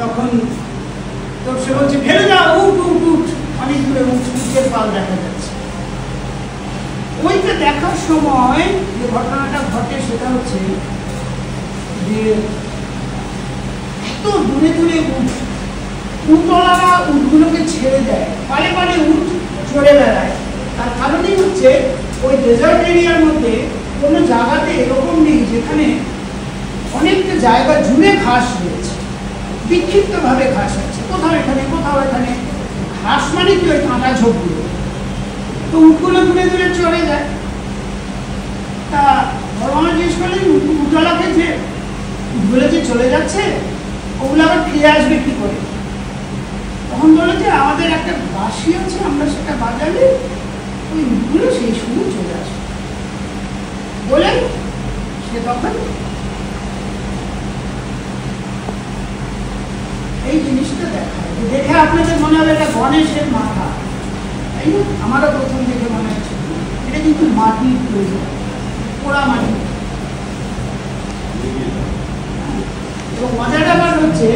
তখন তো সে বলছে ফেলে যাও, উঠ উঠ উঠ, অনেক দূরে উঠের পাল দেখা যাচ্ছে। ওইটা দেখার সময় যে ঘটনাটা ঘটে সেটা হচ্ছে যে এত দূরে দূরে উটওয়ালারা উটগুলোকে ছেড়ে দেয়, পালে পালে উট চড়ে বেড়ায়। তার কারণই হচ্ছে ওই ডেজার্ট এরিয়ার মধ্যে কোনো জায়গাতে এরকম নেই যেখানে অনেকটা জায়গা জুড়ে ঘাস রয়েছে, বিক্ষিপ্তভাবে ঘাস আছে, কোথাও এখানে কোথাও এখানে। ঘাস মানে কি ওই কাঁটা ঝোপগুলো, তো উটগুলো দূরে দূরে চলে যায়। তা বড়মা জিজ্ঞেস করলেন উটওয়ালাকে যে উটগুলো যে চলে যাচ্ছে ওগুলো আবার ফিরে আসবে কি করে? তখন বলে যে আমাদের একটা বাঁশি আছে, আমরা সেটা বাজালে ওই উটগুলো সেই সময় চলে আসবে বলে সে তখন এই জিনিসটা দেখায়। দেখে আপনাদের মনে হবে এটা গণেশের মাথা, তাই না? আমারও প্রথম দেখে মনে হচ্ছে এটা কিন্তু মাটির তৈরি, পোড়া মাটি। এবং মজার ব্যাপার হচ্ছে